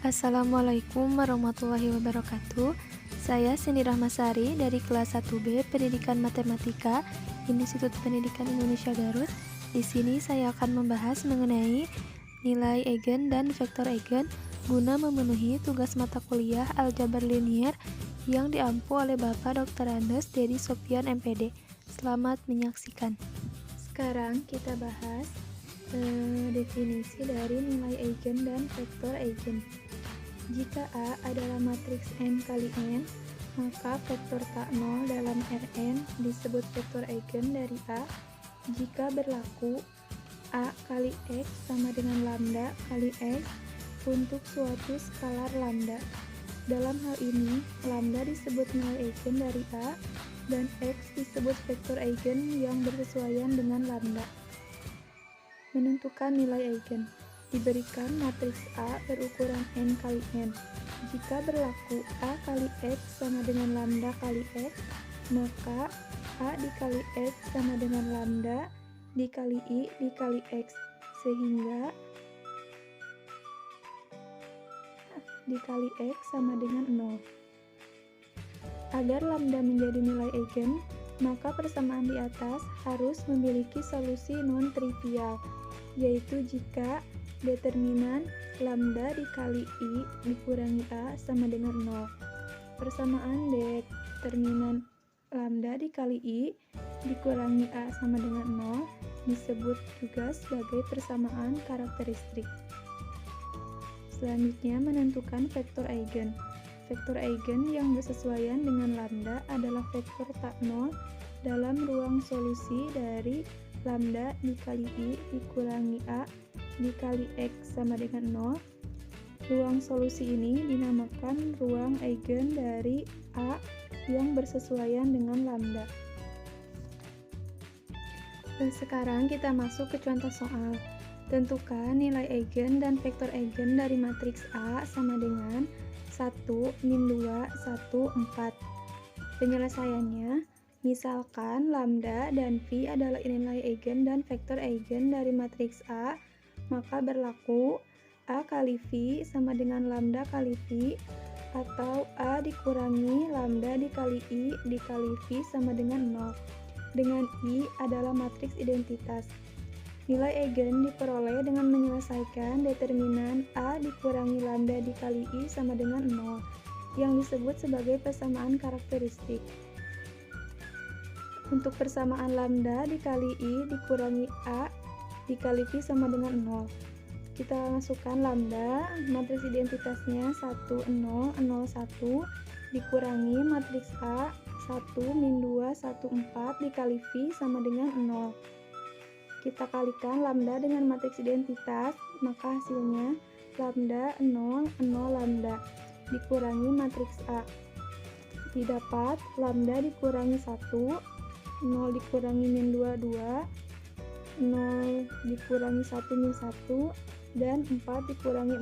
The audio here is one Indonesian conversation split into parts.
Assalamualaikum warahmatullahi wabarakatuh. Saya Cindy Rahmasari dari kelas 1B Pendidikan Matematika Institut Pendidikan Indonesia Garut. Di sini saya akan membahas mengenai nilai eigen dan vektor eigen guna memenuhi tugas mata kuliah aljabar linier yang diampu oleh Bapak Dr. Andes Dedi Sopyan MPD. Selamat menyaksikan. Sekarang kita bahas definisi dari nilai eigen dan vektor eigen. Jika A adalah matriks n kali n, maka vektor tak nol dalam Rn disebut vektor eigen dari A jika berlaku A kali X sama dengan lambda kali X untuk suatu skalar lambda. Dalam hal ini, lambda disebut nilai eigen dari A dan X disebut vektor eigen yang bersesuaian dengan lambda. Menentukan nilai eigen. Diberikan matriks A berukuran n kali n. Jika berlaku A kali X sama dengan lambda kali X, maka A dikali X sama dengan lambda dikali I dikali X, sehingga dikali X sama dengan 0. Agar lambda menjadi nilai eigen, maka persamaan di atas harus memiliki solusi non-trivial, yaitu jika determinan lambda dikali I dikurangi A sama dengan 0. Persamaan determinan lambda dikali I dikurangi A sama dengan 0 disebut juga sebagai persamaan karakteristik. Selanjutnya, menentukan vektor eigen. Vektor eigen yang bersesuaian dengan lambda adalah vektor tak nol dalam ruang solusi dari lambda dikali I dikurangi A dikali X sama dengan 0. Ruang solusi ini dinamakan ruang eigen dari A yang bersesuaian dengan lambda. Dan sekarang kita masuk ke contoh soal. Tentukan nilai eigen dan vektor eigen dari matriks A sama dengan 1, min 2, 1, 4. Penyelesaiannya, misalkan lambda dan phi adalah nilai eigen dan vektor eigen dari matriks A, maka berlaku A kali phi sama dengan lambda kali phi, atau A dikurangi lambda dikali I dikali phi sama dengan 0, dengan I adalah matriks identitas. Nilai eigen diperoleh dengan menyelesaikan determinan A dikurangi lambda dikali I sama dengan 0, yang disebut sebagai persamaan karakteristik. Untuk persamaan lambda dikali I dikurangi A dikali phi sama dengan 0. Kita masukkan lambda, matriks identitasnya 1, 0, 0, 1, dikurangi matriks A, 1, min 2, 1, 4, dikali phi sama dengan 0. Kita kalikan lambda dengan matriks identitas, maka hasilnya lambda 0, 0, lambda, dikurangi matriks A. Didapat lambda dikurangi 1, 0 dikurangi min 2, 2, 0 dikurangi 1 min 1, dan 4 dikurangi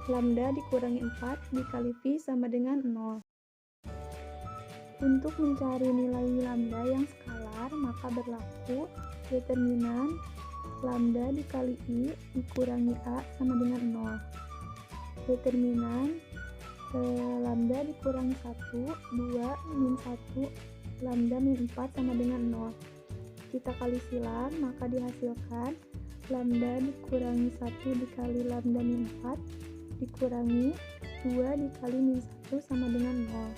lambda dikurangi 4 dikali phi sama dengan 0. Untuk mencari nilai lambda yang skalar, maka berlaku determinan lambda dikali I dikurangi A sama dengan 0. Determinan lambda dikurangi 1, 2, min 1, lambda min 4 sama dengan 0. Kita kali silang, maka dihasilkan lambda dikurangi 1 dikali lambda min 4 dikurangi 2 dikali min 1 sama dengan 0.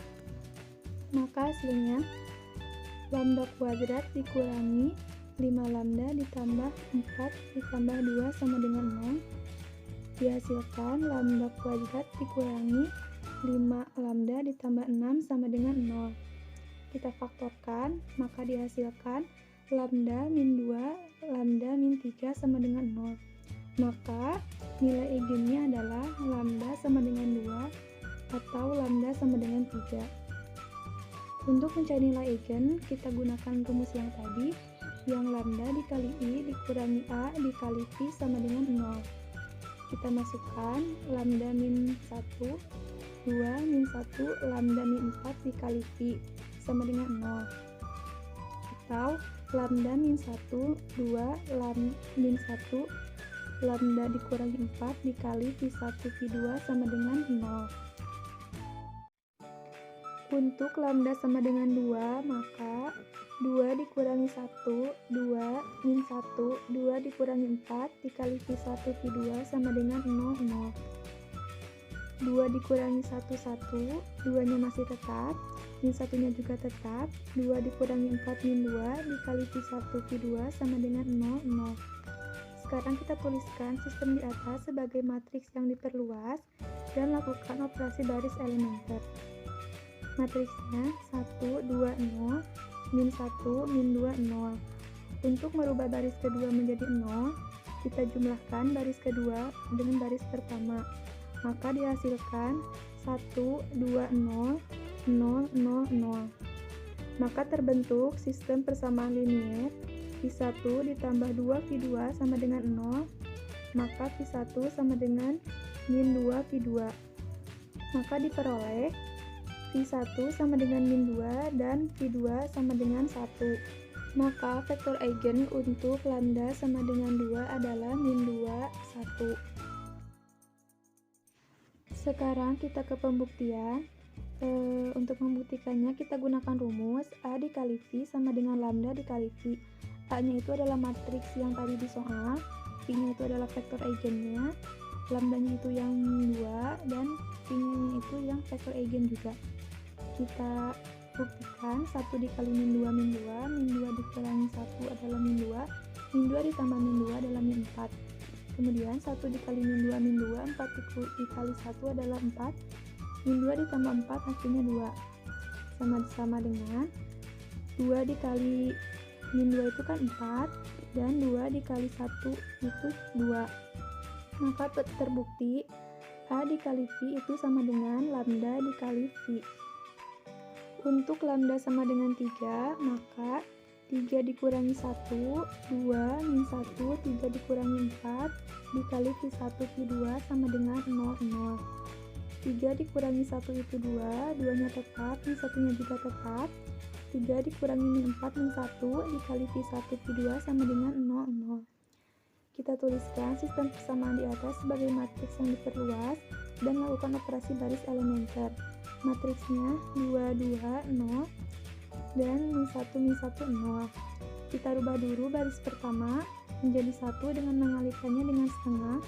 Maka hasilnya lambda kuadrat dikurangi 5 lambda ditambah 4 ditambah 2 sama dengan 0. Dihasilkan lambda kuadrat dikurangi 5 lambda ditambah 6 sama dengan 0. Kita faktorkan, maka dihasilkan lambda min 2, lambda min 3 sama dengan 0. Maka nilai eigennya adalah lambda sama dengan 2 atau lambda sama dengan 3. Untuk mencari nilai eigen, kita gunakan rumus yang tadi, yang lambda dikali I dikurangi A dikali phi sama dengan 0. Kita masukkan lambda min 1, 2 min 1, lambda min 4 dikali phi sama dengan 0. Atau lambda min 1, 2, min 1, lambda dikurangi 4 dikali V1 V2 sama dengan 0. Untuk lambda sama dengan 2, maka 2 dikurangi 1, 2 min 1, 2 dikurangi 4 dikali V1 V2 sama dengan 0, 0. 2 dikurangi 1, 1, 2-nya masih tetap, min 1-nya juga tetap, 2 dikurangi 4 min 2 dikali V1 V2 sama dengan 0, 0. Sekarang kita tuliskan sistem di atas sebagai matriks yang diperluas dan lakukan operasi baris elementer. Matriksnya 1, 2, 0, min 1, min 2, 0. Untuk merubah baris kedua menjadi 0, kita jumlahkan baris kedua dengan baris pertama. Maka dihasilkan 1, 2, 0, 0, 0, 0. Maka terbentuk sistem persamaan linier V1 ditambah 2V2 sama dengan 0, maka V1 sama dengan min 2V2. Maka diperoleh V1 sama dengan min 2 dan V2 sama dengan 1. Maka vektor eigen untuk lambda sama dengan 2 adalah min 2, 1. Sekarang kita ke pembuktian. Untuk membuktikannya kita gunakan rumus A dikali V sama dengan lambda dikali V. A-nya itu adalah matriks yang tadi di soal, V-nya itu adalah vektor eigennya, lambdanya itu yang 2, dan V-nya itu yang vektor eigen juga. Kita buktikan 1 dikali min 2, min 2, min 2 dikurangi 1 adalah min 2, min 2 ditambah min 2 adalah min 4. Kemudian 1 dikali min 2, min 2, 4 dikali 1 adalah 4, min 2 ditambah 4 hasilnya 2. Sama-sama dengan 2 dikali min 2 itu kan 4, dan 2 dikali 1 itu 2. Maka terbukti A dikali V itu sama dengan lambda dikali V. Untuk lambda sama dengan 3, maka 3 dikurangi 1, 2 min 1, 3 dikurangi 4 dikali V1 V2 sama dengan 0, 0. 3 dikurangi 1 itu 2, 2-nya tetap, min 1-nya juga tetap. 3 dikurangi min 4 min 1 dikali V1 V2 sama dengan 0, 0. Kita tuliskan sistem persamaan di atas sebagai matriks yang diperluas dan lakukan operasi baris elementer. Matriksnya 2, 2, 0 dan min 1, min 1, 0. Kita rubah dulu baris pertama menjadi 1 dengan mengalihkannya dengan setengah,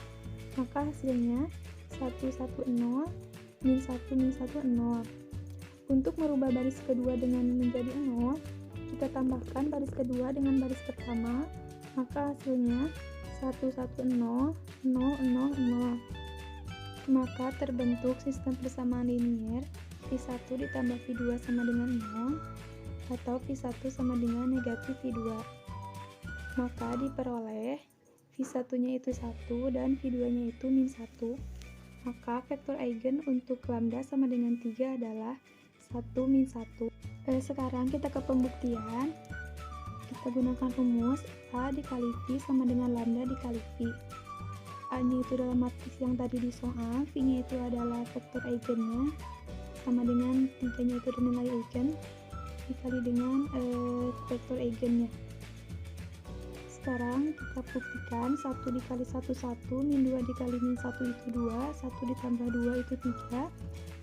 maka hasilnya 1, 1, 0, min 1, min 1, 0. Untuk merubah baris kedua dengan menjadi 0, kita tambahkan baris kedua dengan baris pertama, maka hasilnya 1, 1, 0, 0, 0, 0. Maka terbentuk sistem persamaan linier V1 ditambah V2 sama dengan 0, atau V1 sama dengan negatif V2. Maka diperoleh V1-nya itu 1 dan V2-nya itu min 1. Maka vektor eigen untuk lambda sama dengan 3 adalah 1, min 1. Sekarang kita ke pembuktian. Kita gunakan rumus A dikali V sama dengan lambda dikali V. A-nya itu adalah matriks yang tadi di soal, V-nya itu adalah vektor eigennya, sama dengan 3-nya itu nilai eigen, dikali dengan vektor eigennya. Sekarang kita buktikan 1 dikali 1, 1, min 2 dikali min 1 itu 2, 1 ditambah 2 itu 3,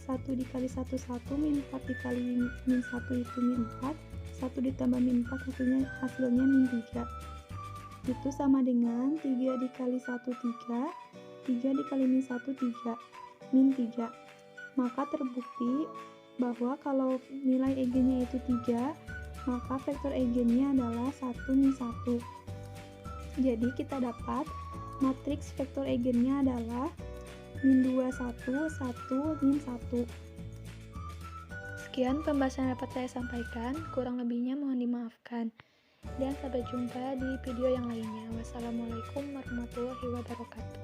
1 dikali 1, 1, min 4 dikali min 1 itu min 4, 1 ditambah min 4 hasilnya min 3. Itu sama dengan 3 dikali 1, 3, 3 dikali min 1, 3, min 3. Maka terbukti bahwa kalau nilai eigennya itu 3, maka vektor eigennya adalah 1, min 1. Jadi kita dapat matriks vektor eigennya adalah min 2, 1, 1, min 1. Sekian pembahasan yang dapat saya sampaikan, kurang lebihnya mohon dimaafkan. Dan sampai jumpa di video yang lainnya. Wassalamualaikum warahmatullahi wabarakatuh.